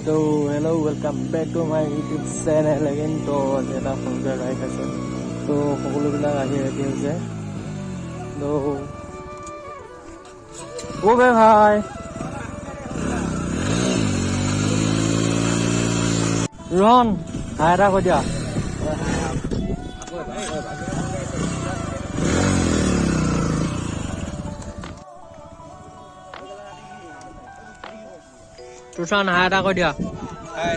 So hello, welcome back to my YouTube channel again. So এটা ফোনকে ride আছে। তো সকলোবিলাক আহি ৰেডি হৈছে। তো ও বে ভাই ৰন হাই এটা কৈ দিয়া। তুষান হাই এটা কৈ দিয়া। হাই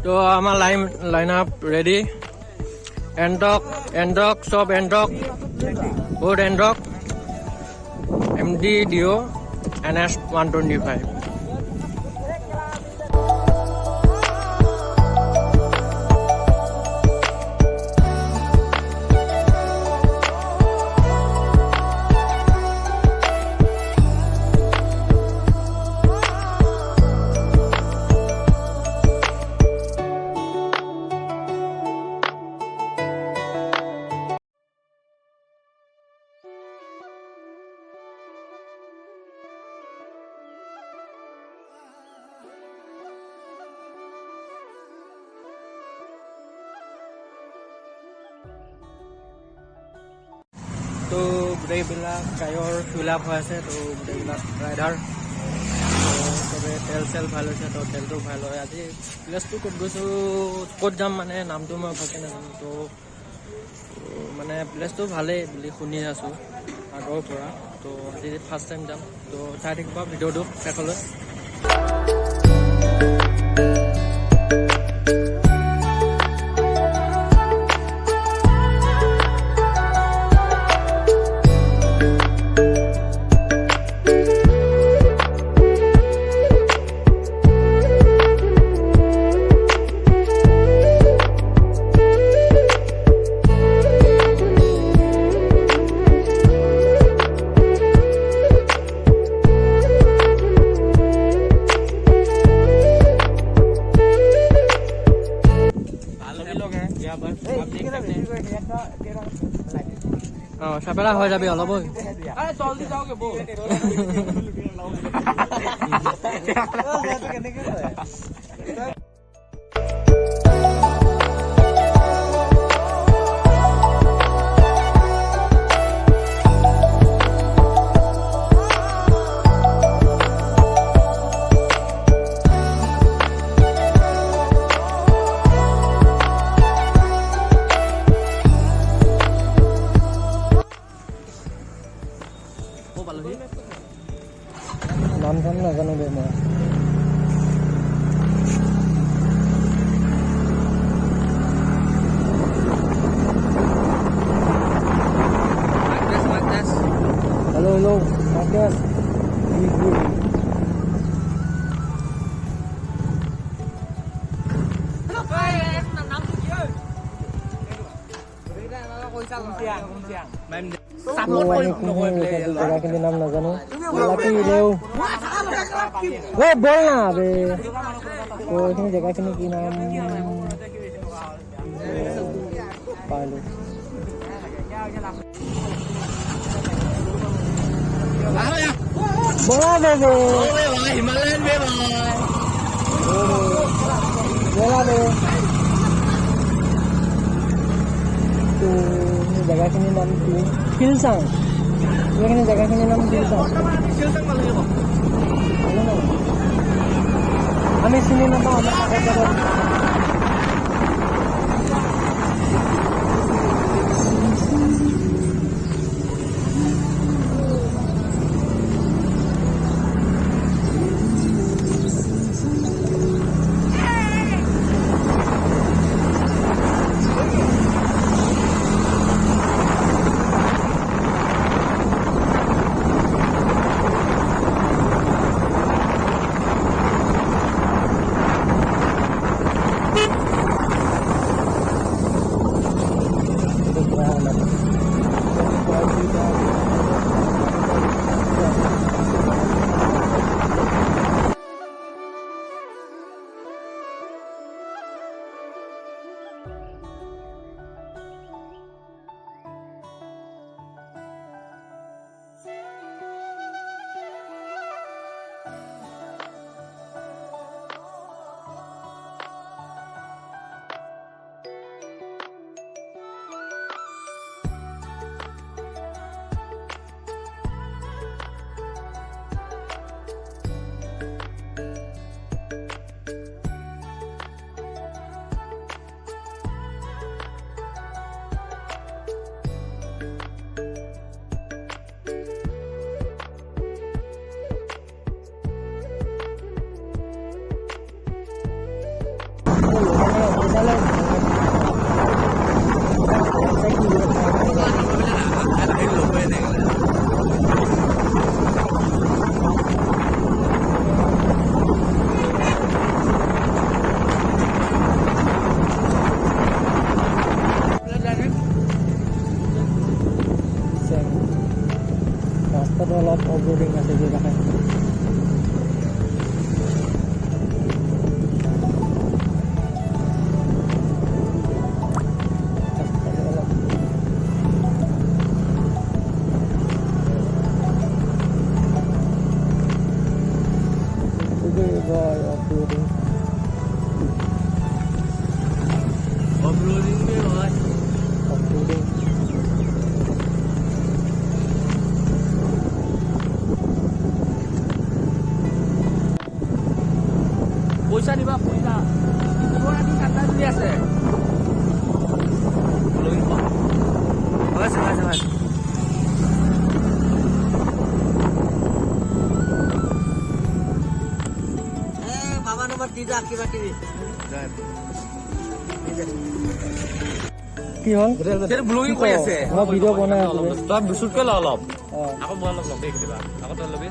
तो हमारा लाइन अप रेडी एंडॉक सब एंडॉक बोर्ड एंडॉक MD DO NS 125 तो গোটেইবিলাক টায়াৰ ফিল আপ হৈ আছে। তো গোটেইবিলাক ৰাইডাৰ চবে তেল ভাল হৈছে। তো তেলটো ভাল হয়। আজি প্লেচটো ক'ত গৈছোঁ ক'ত যাম মানে নামটো মই ভালকৈ নাজানো। তো মানে প্লেচটো ভালেই বুলি শুনি আছোঁ আগৰ পৰা। তো আজি ফাৰ্ষ্ট টাইম যাম। তো চাই থাকিবা ভিডিঅ'টো শেষলৈ। সাপেলা হৈ যাবি অলপ। জলদি যাওগে বল। নাম চাম নাজানো দে মই। হেল্ল' মাৰ্কেশ জেগাখিনি নাম নাজানো। বল না বে। তো এইখিনি জেগাখিনি কি নাম পাইলো। বলা বে হিমালয়ান বে বলা বে। তো জেগাখিনিৰ নাম কি শিলচাং। এইখিনি জেগাখিনিৰ নাম শিলচাং। আমি চিনি নাপাওঁ আমাৰ কাষৰ জেগাত। boy, uploading. Uploading में भाई. Uploading. পইচা দিবা পইচা. তোমাৰ আজি কাটা দি আছে. Uploading পা. হয়. বাবা নম্বৰ দিদা কিবা কিবি. কি হ'ল? তেৰ ব্লগিং কৰি আছে. মই ভিডিঅ' বনাই আছো. তই বিশুটকে ল অলপ. অ'। আকৌ মই অলপ লগ দিবা. আকৌ তই লবি.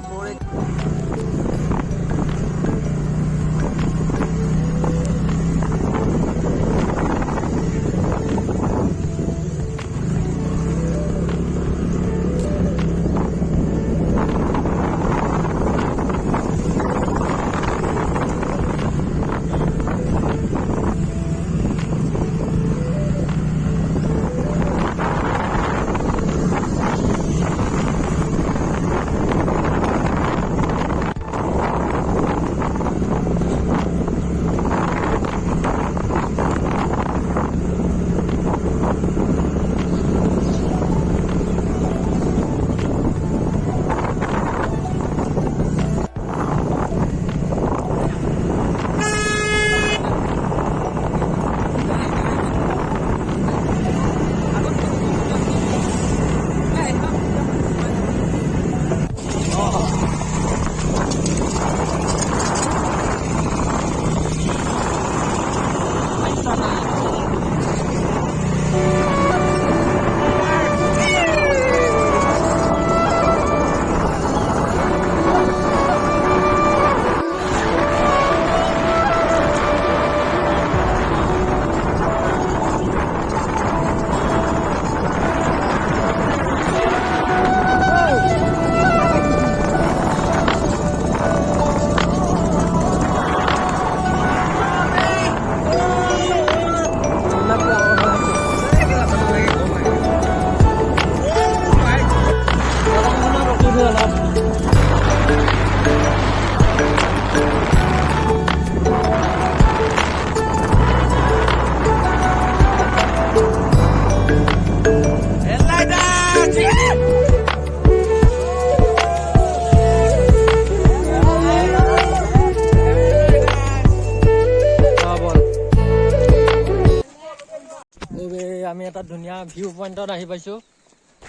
আমি এটা ধুনীয়া ভিউ পইণ্টত আহি পাইছো।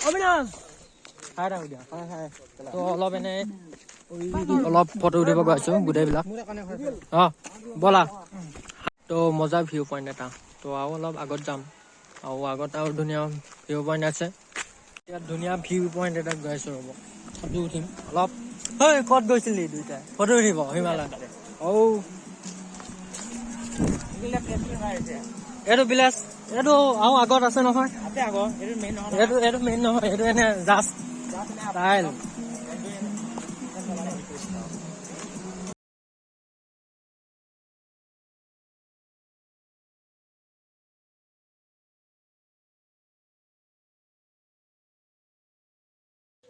অবিনাশ হাই ৰাখো দিয়া। তো অলপ ফটো উঠিব গৈছো গোটেইবিলাক। ব'লা। তো মজা ভিউ পইণ্ট এটা। তো আৰু অলপ আগত যাম। আগত আৰু ধুনীয়া ভিউ পইণ্ট আছে। ইয়াত ধুনীয়া ভিউ পইণ্ট এটা গৈছো ৰ'ব। ফটো উঠিম অলপ। ক'ত গৈছিলি দুইটাই? ফটো উঠিব হিমালয়। এইটো ভিলেজ। এইটো আৰু আগত আছে নহয়। এইটো মেইন নহয়। এইটো এনে জাষ্ট ষ্টাইল।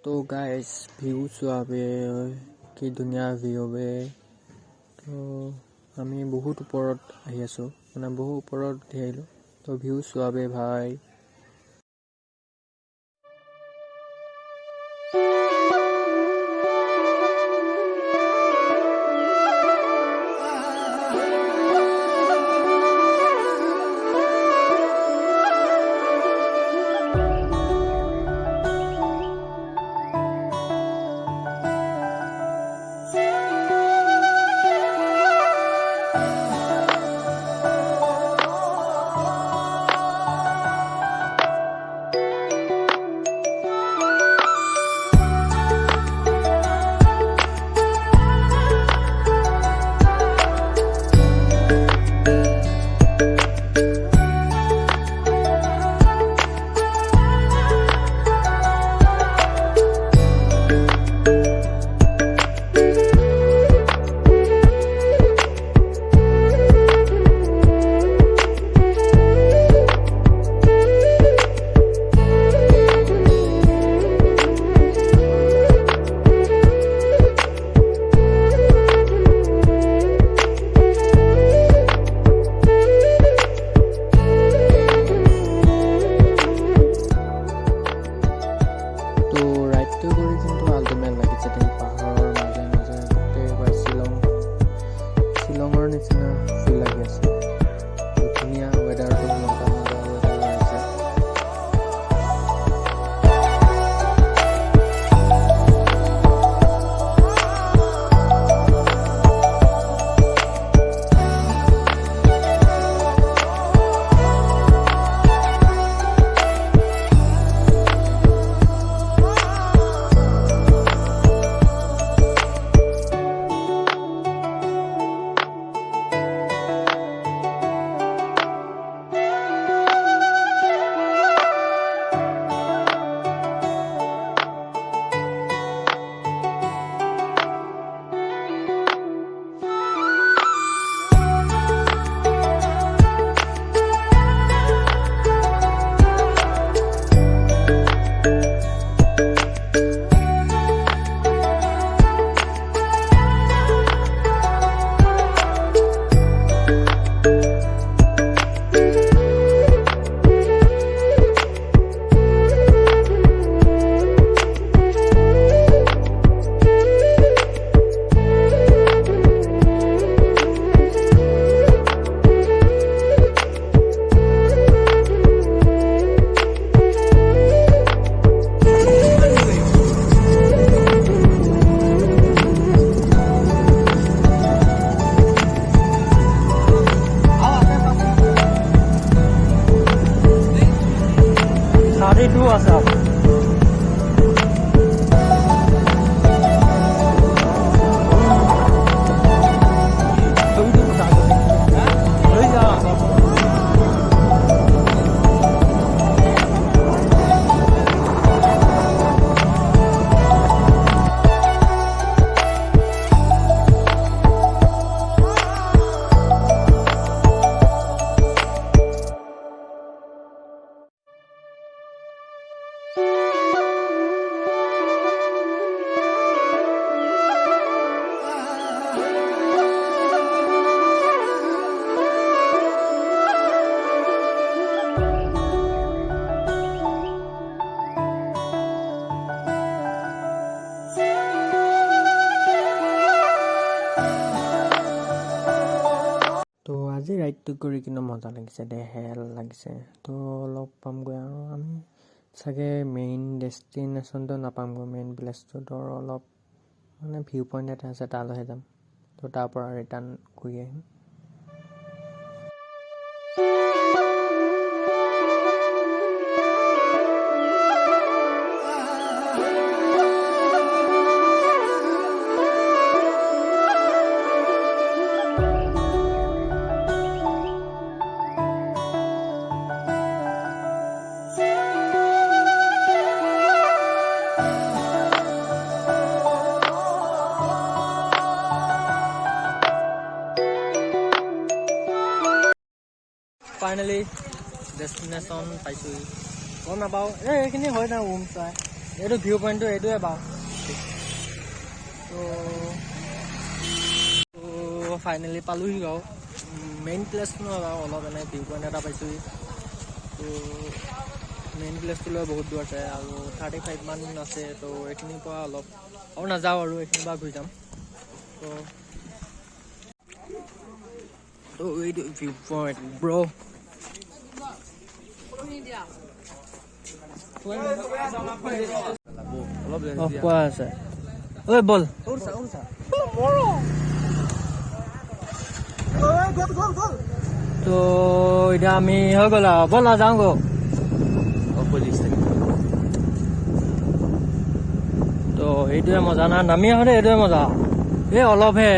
तो गाइस ভিউ চোৱাবে কি ধুনীয়া ভিউ বে। তো আমি বহুত ওপৰত আহি আছো, মানে বহুত ওপৰত উঠি আহিলো। তো ভিউ চোৱাবে ভাই। ৰাইডটো কৰি কিন্তু মজা লাগিছে দে, হেল লাগিছে। তো লগ পামগৈ আৰু আমি চাগে মেইন ডেষ্টিনেশ্যনটো নাপামগৈ, মেইন প্লেচটো ধৰ অলপ মানে ভিউ পইণ্ট এটা আছে তালৈহে যাম। তো তাৰ পৰা ৰিটাৰ্ণ ঘূৰি আহিম। ফাইনেলি ডেষ্টিনেশ্যন পাইছোঁহি। গম নাপাওঁ এইখিনি হয় নাই ৰুম চাই, এইটো ভিউ পইণ্টটো এইটোৱে বাৰু। তো ফাইনেলি পালোহি বাৰু, মেইন প্লেচটো নহয় বাৰু, অলপ এনেই ভিউ পইণ্ট এটা পাইছোঁহি। তো মেইন প্লেচটোলৈ বহুত দূৰ আছে আৰু 35 মান আছে। তো এইখিনিৰ পৰা অলপ আৰু নাযাওঁ আৰু এইখিনিৰ পৰা ঘূৰি যাম। তো এইটো ভিউ পইণ্ট ব্ৰ। কোৱা আছে ঐ বল। তো এতিয়া আমি হৈ গ'ল আৰু ব'ল আৰু যাওঁ গৈ। তো এইটোৱে মজা না, নামি আহোঁতে এইটোৱে মজা, এই অলপহে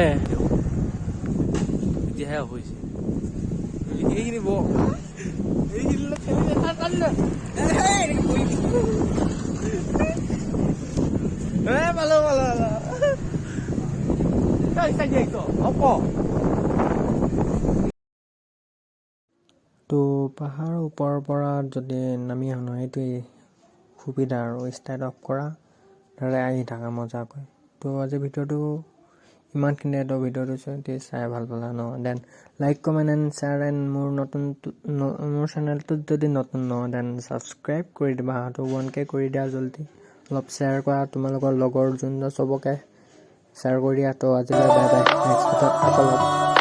এতিয়াহে হৈছে এইখিনি তো পাহাৰৰ ওপৰৰ পৰা যদি নামি আহোঁ নহয়, এইটোৱেই সুবিধা আৰু ষ্টাৰ্ট অফ কৰা ধৰে আহি থাকা মজাকৈ। তো আজি ভিডিঅ'টো ইমানখিনিয়ে। তো ভিডিঅ'টো চাই ভাল পালা ন, then like comment and share and মোৰ চেনেলটোত যদি নতুন ন দেন ছাবস্ক্ৰাইব কৰি দিবা। তো 1K কৰি দিয়া জল্দি, অলপ শ্বেয়াৰ কৰা তোমালোকৰ লগৰ যোন চবকে শ্বেয়াৰ কৰি দিয়া। তো আজিলৈ বাই বাই, নেক্সট ভিডিঅ'ত আকৌ লগ।